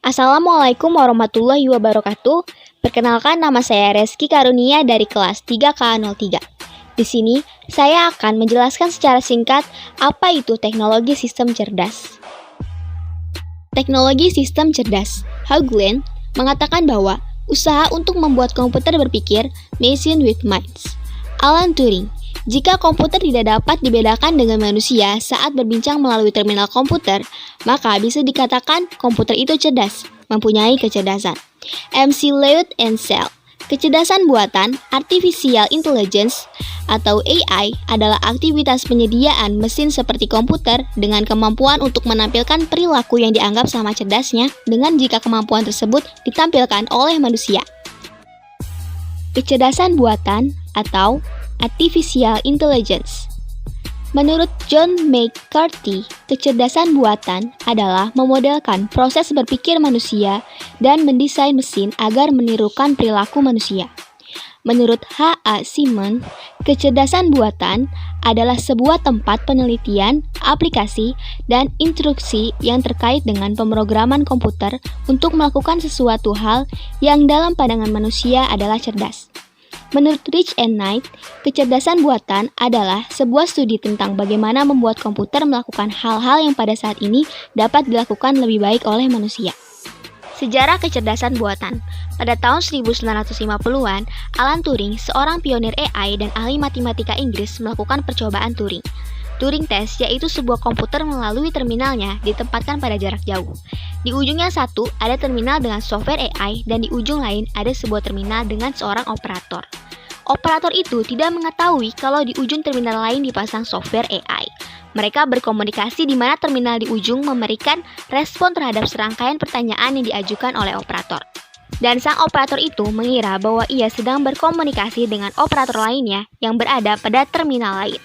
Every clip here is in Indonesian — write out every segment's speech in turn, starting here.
Assalamualaikum warahmatullahi wabarakatuh. Perkenalkan, nama saya Reski Karunia dari kelas 3K03. Di sini, saya akan menjelaskan secara singkat apa itu teknologi sistem cerdas. Teknologi sistem cerdas, Haugland, mengatakan bahwa usaha untuk membuat komputer berpikir, machine with minds. Alan Turing, jika komputer tidak dapat dibedakan dengan manusia saat berbincang melalui terminal komputer, maka bisa dikatakan komputer itu cerdas, mempunyai kecerdasan. MC Leut and Cell, kecerdasan buatan, artificial intelligence, atau AI adalah aktivitas penyediaan mesin seperti komputer dengan kemampuan untuk menampilkan perilaku yang dianggap sama cerdasnya dengan jika kemampuan tersebut ditampilkan oleh manusia. Kecerdasan buatan atau artificial intelligence. Menurut John McCarthy, kecerdasan buatan adalah memodelkan proses berpikir manusia dan mendesain mesin agar menirukan perilaku manusia. Menurut H.A. Simon, kecerdasan buatan adalah sebuah tempat penelitian, aplikasi, dan instruksi yang terkait dengan pemrograman komputer untuk melakukan sesuatu hal yang dalam pandangan manusia adalah cerdas. Menurut Rich and Knight, kecerdasan buatan adalah sebuah studi tentang bagaimana membuat komputer melakukan hal-hal yang pada saat ini dapat dilakukan lebih baik oleh manusia. Sejarah kecerdasan buatan. Pada tahun 1950-an, Alan Turing, seorang pionir AI dan ahli matematika Inggris, melakukan percobaan Turing. Turing Test, yaitu sebuah komputer melalui terminalnya ditempatkan pada jarak jauh. Di ujung yang satu ada terminal dengan software AI dan di ujung lain ada sebuah terminal dengan seorang operator. Operator itu tidak mengetahui kalau di ujung terminal lain dipasang software AI. Mereka berkomunikasi di mana terminal di ujung memberikan respon terhadap serangkaian pertanyaan yang diajukan oleh operator. Dan sang operator itu mengira bahwa ia sedang berkomunikasi dengan operator lainnya yang berada pada terminal lain.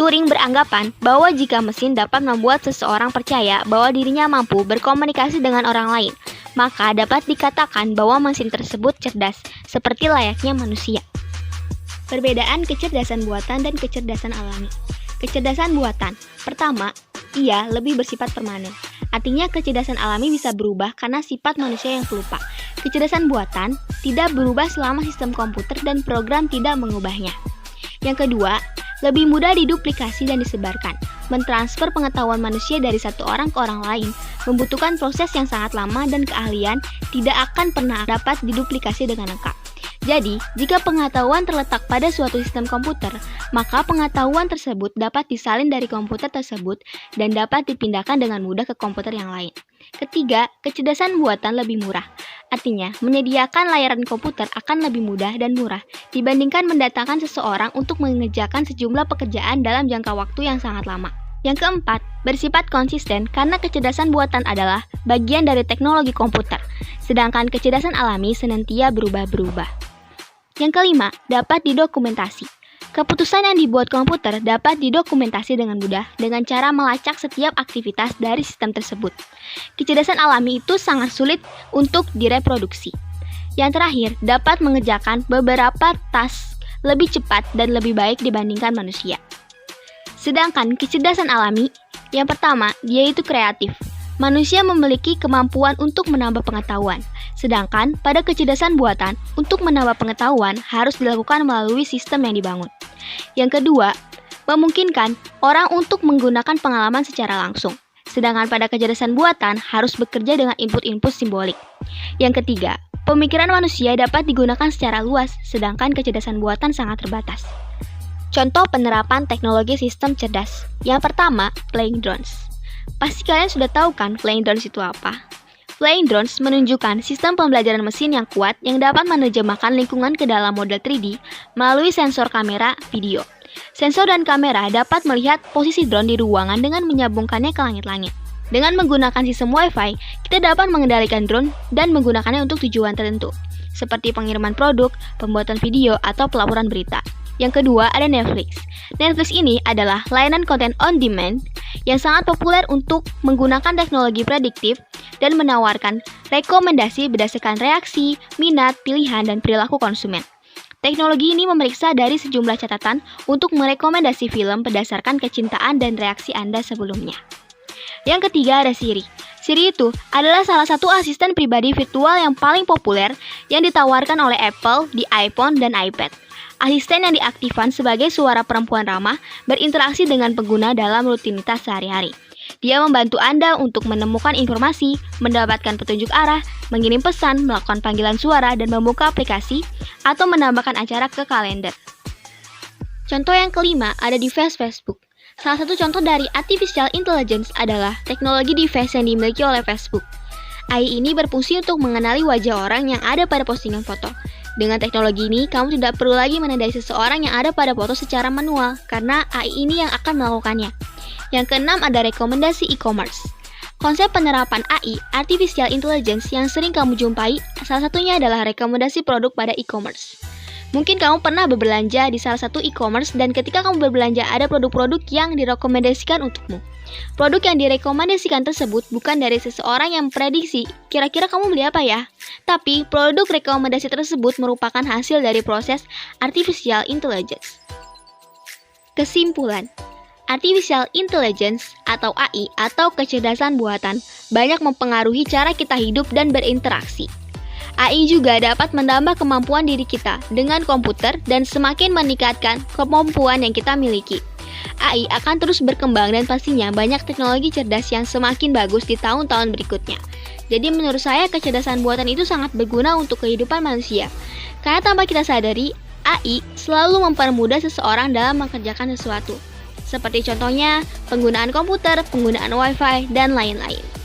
Turing beranggapan bahwa jika mesin dapat membuat seseorang percaya bahwa dirinya mampu berkomunikasi dengan orang lain, maka dapat dikatakan bahwa mesin tersebut cerdas, seperti layaknya manusia. Perbedaan kecerdasan buatan dan kecerdasan alami. Kecerdasan buatan, pertama, ia lebih bersifat permanen. Artinya kecerdasan alami bisa berubah karena sifat manusia yang pelupa. Kecerdasan buatan tidak berubah selama sistem komputer dan program tidak mengubahnya. Yang kedua, lebih mudah diduplikasi dan disebarkan. Mentransfer pengetahuan manusia dari satu orang ke orang lain membutuhkan proses yang sangat lama dan keahlian tidak akan pernah dapat diduplikasi dengan lengkap. Jadi, jika pengetahuan terletak pada suatu sistem komputer, maka pengetahuan tersebut dapat disalin dari komputer tersebut dan dapat dipindahkan dengan mudah ke komputer yang lain. Ketiga, kecerdasan buatan lebih murah. Artinya, menyediakan layanan komputer akan lebih mudah dan murah dibandingkan mendatangkan seseorang untuk mengerjakan sejumlah pekerjaan dalam jangka waktu yang sangat lama. Yang keempat, bersifat konsisten karena kecerdasan buatan adalah bagian dari teknologi komputer, sedangkan kecerdasan alami senantiasa berubah-berubah. Yang kelima, dapat didokumentasi. Keputusan yang dibuat komputer dapat didokumentasi dengan mudah dengan cara melacak setiap aktivitas dari sistem tersebut. Kecerdasan alami itu sangat sulit untuk direproduksi. Yang terakhir, dapat mengerjakan beberapa task lebih cepat dan lebih baik dibandingkan manusia. Sedangkan kecerdasan alami, yang pertama, yaitu kreatif. Manusia memiliki kemampuan untuk menambah pengetahuan, sedangkan pada kecerdasan buatan, untuk menambah pengetahuan harus dilakukan melalui sistem yang dibangun. Yang kedua, memungkinkan orang untuk menggunakan pengalaman secara langsung, sedangkan pada kecerdasan buatan harus bekerja dengan input-input simbolik. Yang ketiga, pemikiran manusia dapat digunakan secara luas, sedangkan kecerdasan buatan sangat terbatas. Contoh penerapan teknologi sistem cerdas. Yang pertama, flying drones. Pasti kalian sudah tahu kan flying drones itu apa? Flying drones menunjukkan sistem pembelajaran mesin yang kuat yang dapat menerjemahkan lingkungan ke dalam model 3D melalui sensor kamera video. Sensor dan kamera dapat melihat posisi drone di ruangan dengan menyambungkannya ke langit-langit. Dengan menggunakan sistem Wi-Fi, kita dapat mengendalikan drone dan menggunakannya untuk tujuan tertentu, seperti pengiriman produk, pembuatan video, atau pelaporan berita. Yang kedua, ada Netflix. Netflix ini adalah layanan konten on demand yang sangat populer untuk menggunakan teknologi prediktif dan menawarkan rekomendasi berdasarkan reaksi, minat, pilihan, dan perilaku konsumen. Teknologi ini memeriksa dari sejumlah catatan untuk merekomendasi film berdasarkan kecintaan dan reaksi Anda sebelumnya. Yang ketiga ada Siri. Siri itu adalah salah satu asisten pribadi virtual yang paling populer yang ditawarkan oleh Apple di iPhone dan iPad. Asisten yang diaktifkan sebagai suara perempuan ramah berinteraksi dengan pengguna dalam rutinitas sehari-hari. Dia membantu Anda untuk menemukan informasi, mendapatkan petunjuk arah, mengirim pesan, melakukan panggilan suara, dan membuka aplikasi atau menambahkan acara ke kalender. Contoh yang kelima ada device Facebook. Salah satu contoh dari Artificial Intelligence adalah teknologi device yang dimiliki oleh Facebook. AI ini berfungsi untuk mengenali wajah orang yang ada pada postingan foto. Dengan teknologi ini, kamu tidak perlu lagi menandai seseorang yang ada pada foto secara manual, karena AI ini yang akan melakukannya. Yang keenam ada rekomendasi e-commerce. Konsep penerapan AI, Artificial Intelligence, yang sering kamu jumpai, salah satunya adalah rekomendasi produk pada e-commerce. Mungkin kamu pernah berbelanja di salah satu e-commerce dan ketika kamu berbelanja ada produk-produk yang direkomendasikan untukmu. Produk yang direkomendasikan tersebut bukan dari seseorang yang memprediksi, kira-kira kamu beli apa ya? Tapi, produk rekomendasi tersebut merupakan hasil dari proses Artificial Intelligence. Kesimpulan, Artificial Intelligence atau AI atau kecerdasan buatan banyak mempengaruhi cara kita hidup dan berinteraksi. AI juga dapat menambah kemampuan diri kita dengan komputer dan semakin meningkatkan kemampuan yang kita miliki. AI akan terus berkembang dan pastinya banyak teknologi cerdas yang semakin bagus di tahun-tahun berikutnya. Jadi menurut saya kecerdasan buatan itu sangat berguna untuk kehidupan manusia. Karena tanpa kita sadari, AI selalu mempermudah seseorang dalam mengerjakan sesuatu. Seperti contohnya penggunaan komputer, penggunaan WiFi, dan lain-lain.